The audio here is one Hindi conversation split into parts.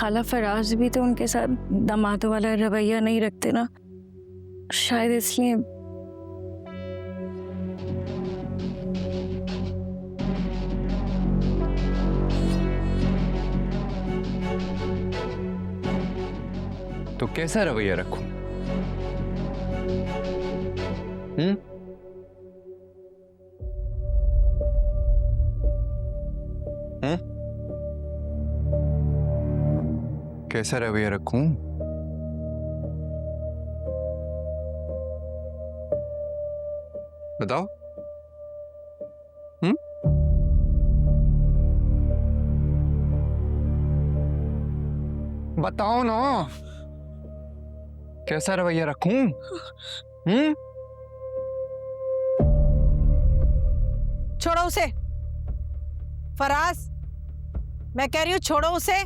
खाला फराज भी तो उनके साथ दामादों वाला रवैया नहीं रखते ना, शायद इसलिए। तो कैसा रवैया रखूं? कैसा रवैया रखूं? बताओ। बताओ ना, कैसा रवैया रखूं? छोड़ो उसे फराज, मैं कह रही हूं छोड़ो उसे।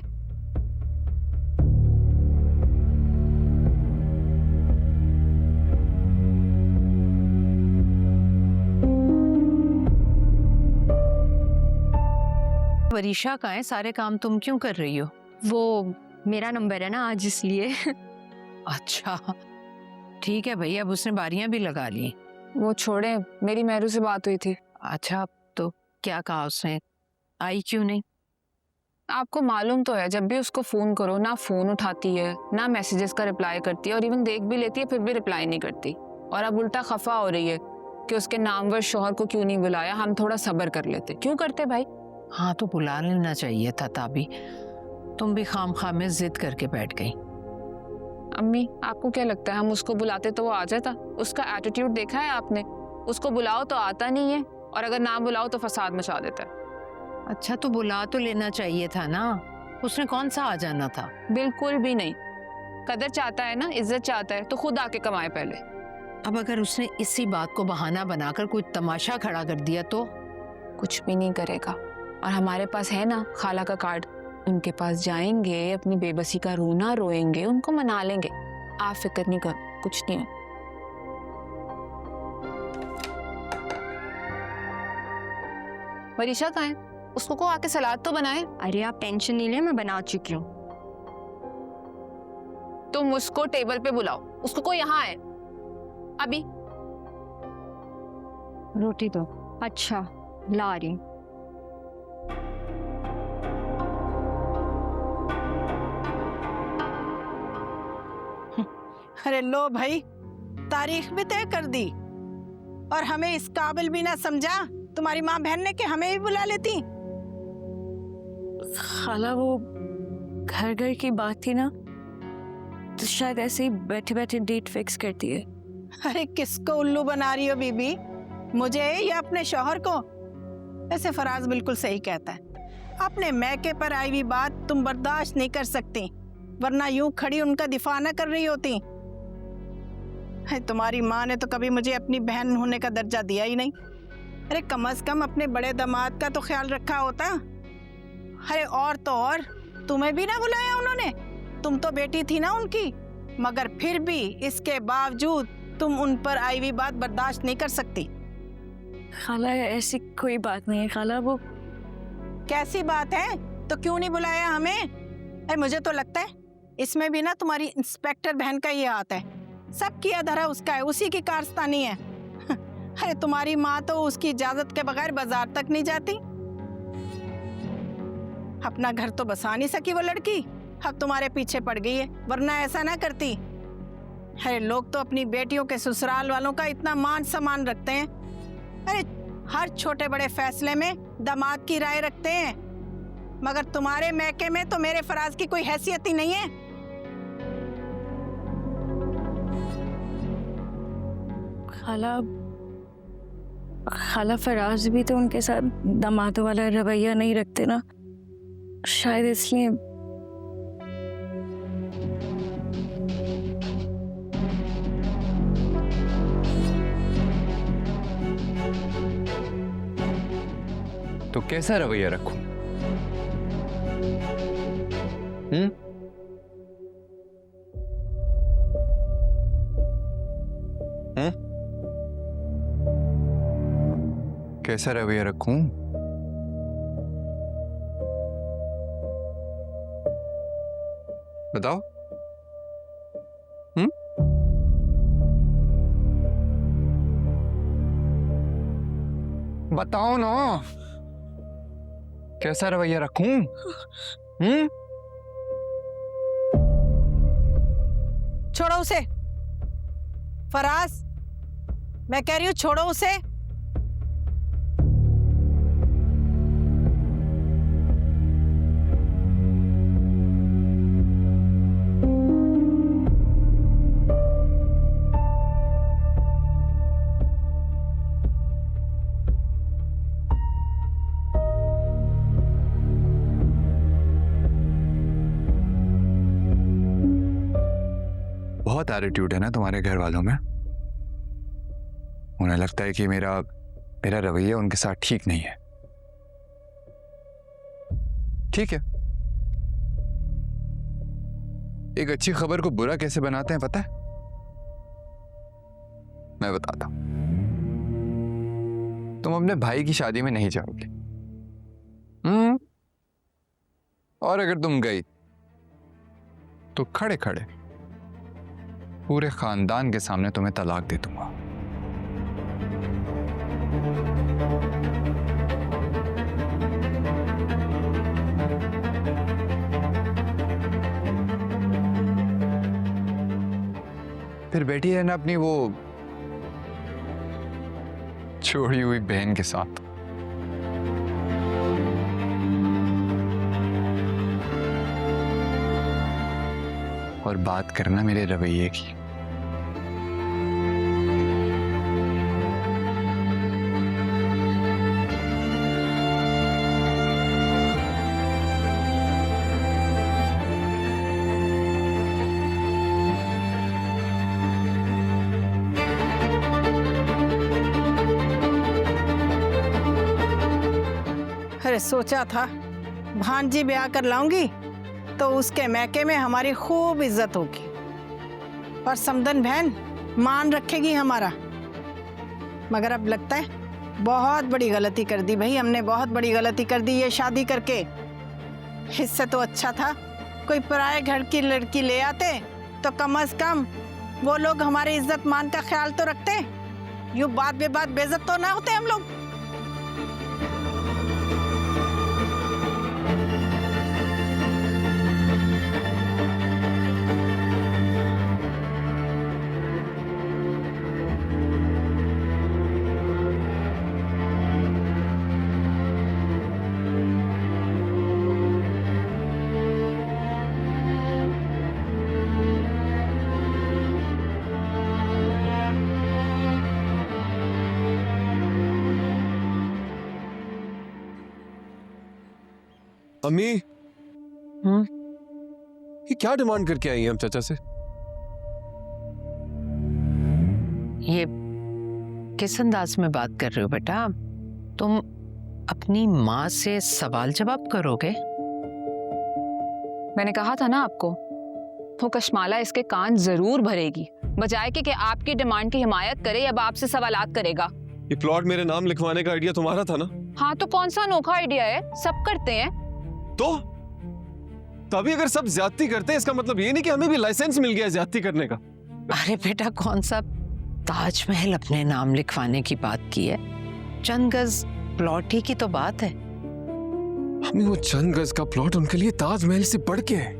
वरीशा का है, सारे काम तुम क्यों कर रही हो? वो मेरा नंबर है ना आज, इसलिए। अच्छा ठीक है भाई, अब उसने बारियां भी लगा ली। वो छोड़े, मेरी मेहरू से बात हुई थी। अच्छा तो क्या कहा उसने? आई क्यों नहीं? आपको मालूम तो है, जब भी उसको फोन करो ना फोन उठाती है, ना मैसेजेस का रिप्लाई करती है, और इवन देख भी लेती है फिर भी रिप्लाई नहीं करती। और अब उल्टा खफा हो रही है कि उसके नामवर शौहर को क्यों नहीं बुलाया, हम थोड़ा सब्र कर लेते। क्यों करते भाई? हाँ तो बुला लेना चाहिए था ताबी, तुम भी खामखा में जिद करके बैठ गई। अम्मी आपको क्या लगता है हम उसको बुलाते तो वो आ जाता? उसका एटीट्यूड देखा है आपने? उसको बुलाओ तो आता नहीं है, और अगर ना बुलाओ तो फसाद मचा देता है। अच्छा तो बुला तो लेना चाहिए था ना, उसने कौन सा आ जाना था? बिल्कुल भी नहीं। कदर चाहता है ना, इज्जत चाहता है तो खुद आके कमाए पहले। अब अगर उसने इसी बात को बहाना बनाकर कोई तमाशा खड़ा कर दिया तो? कुछ भी नहीं करेगा, और हमारे पास है ना खाला का कार्ड, उनके पास जाएंगे, अपनी बेबसी का रोना रोएंगे, उनको मना लेंगे। आप फिक्र नहीं करो, कुछ नहीं है। वरीशा कहाँ है? उसको को आके सलाद तो बनाए। अरे आप टेंशन नहीं ले, मैं बना चुकी हूँ। तुम उसको टेबल पे बुलाओ, उसको को यहाँ है अभी। रोटी दो। अच्छा ला रही हूँ। अरे लो भाई, तारीख भी तय कर दी और हमें इस काबिल भी ना समझा। तुम्हारी माँ बहन ने कि हमें भी बुला लेती। खाला वो घर घर की बात थी ना, तो शायद ऐसे ही बैठे बैठे डेट फिक्स करती है। अरे किसको उल्लू बना रही हो बीबी, मुझे या अपने शौहर को? ऐसे फराज बिल्कुल सही कहता है, अपने मैके पर आई हुई बात तुम बर्दाश्त नहीं कर सकती, वरना यूं खड़ी उनका दिफा न कर रही होती। तुम्हारी माँ ने तो कभी मुझे अपनी बहन होने का दर्जा दिया ही नहीं। अरे कम से कम अपने बड़े दामाद का तो ख्याल रखा होता। अरे और तो और तुम्हें भी ना बुलाया उन्होंने, तुम तो बेटी थी ना उनकी, मगर फिर भी इसके बावजूद तुम उन पर आई हुई बात बर्दाश्त नहीं कर सकती। खाला ऐसी कोई बात नहीं है खाला। वो कैसी बात है? तो क्यों नहीं बुलाया हमें? अरे मुझे तो लगता है इसमें भी ना तुम्हारी इंस्पेक्टर बहन का ही हाथ है, सब किया धरा उसका है, उसी की कारस्तानी है। अरे तुम्हारी माँ तो उसकी इजाजत के बगैर बाजार तक नहीं जाती। अपना घर तो बसा नहीं सकी वो लड़की, अब तुम्हारे पीछे पड़ गई है, वरना ऐसा ना करती। अरे लोग तो अपनी बेटियों के ससुराल वालों का इतना मान सम्मान रखते हैं, अरे हर छोटे बड़े फैसले में दामाद की राय रखते हैं, मगर तुम्हारे मैके में तो मेरे फराज की कोई हैसियत ही नहीं है। खाला फराज भी तो उनके साथ दामादों वाला रवैया नहीं रखते ना, शायद इसलिए। तो कैसा रवैया रखूं? कैसा रवैया रखूं? बताओ। बताओ ना, कैसा रवैया रखूं? छोड़ो उसे फराज, मैं कह रही हूँ छोड़ो उसे। बहुत एटीट्यूड है ना तुम्हारे घर वालों में। उन्हें लगता है कि मेरा रवैया उनके साथ ठीक नहीं है। ठीक है, एक अच्छी खबर को बुरा कैसे बनाते हैं पता है? मैं बताता हूं। तुम अपने भाई की शादी में नहीं जाओगे, और अगर तुम गई तो खड़े खड़े पूरे खानदान के सामने तुम्हें तलाक दे दूंगा। फिर बैठी रहना अपनी वो छोड़ी हुई बहन के साथ। और बात करना मेरे रवैये की। अरे सोचा था भांजी ब्याह कर लाऊंगी तो उसके मैके में हमारी खूब इज्जत होगी और समदन बहन मान रखेगी हमारा। मगर अब लगता है बहुत बड़ी गलती कर दी भाई, हमने बहुत बड़ी गलती कर दी ये शादी करके। इससे तो अच्छा था कोई पराये घर की लड़की ले आते तो कम से कम वो लोग हमारी इज्जत मान का ख्याल तो रखते, यूं बात बेबात बेइज्जत तो ना होते हम लोग। अम्मी, ये क्या डिमांड करके आई हैं हम चाचा से? ये किस अंदाज में बात कर रहे हो बेटा? तुम अपनी माँ से सवाल जवाब करोगे? मैंने कहा था ना आपको, वो कशमाला इसके कान जरूर भरेगी, बजाय कि आपकी डिमांड की हिमायत करे अब आपसे सवालात करेगा। ये प्लॉट मेरे नाम लिखवाने का आइडिया तुम्हारा था ना? हाँ तो कौन सा अनोखा आइडिया है, सब करते हैं। तो तभी अगर सब ज्यादती करते हैं इसका मतलब ये नहीं कि हमें भी लाइसेंस मिल गया ज्यादती करने का। अरे बेटा कौन सा ताजमहल अपने नाम लिखवाने की बात की है, चंद गज प्लॉट ही की तो बात है। हमें वो चंद गज का प्लॉट उनके लिए ताजमहल से बढ़ के है।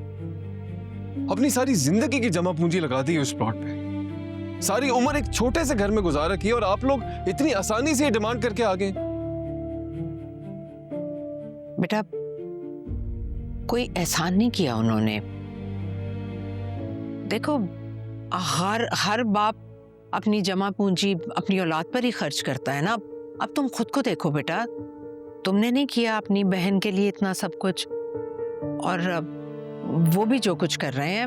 अपनी सारी जिंदगी की जमा पूंजी लगा दी उस प्लॉट पे, सारी उम्र एक छोटे से घर में गुजारा की और आप लोग इतनी आसानी से डिमांड करके आ गए। बेटा कोई एहसान नहीं किया उन्होंने। देखो हर बाप अपनी जमा पूंजी अपनी औलाद पर ही खर्च करता है ना। अब तुम खुद को देखो बेटा, तुमने नहीं किया अपनी बहन के लिए इतना सब कुछ, और वो भी जो कुछ कर रहे हैं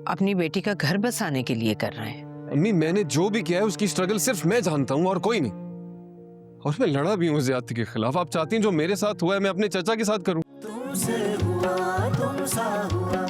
अपनी बेटी का घर बसाने के लिए कर रहे हैं। अम्मी मैंने जो भी किया है उसकी स्ट्रगल सिर्फ मैं जानता हूँ और कोई नहीं, और मैं लड़ा भी हूँ ज्यादती के खिलाफ। आप चाहती हैं जो मेरे साथ हुआ है मैं अपने चाचा के साथ करूँ? तुमसे हुआ तुमसा हुआ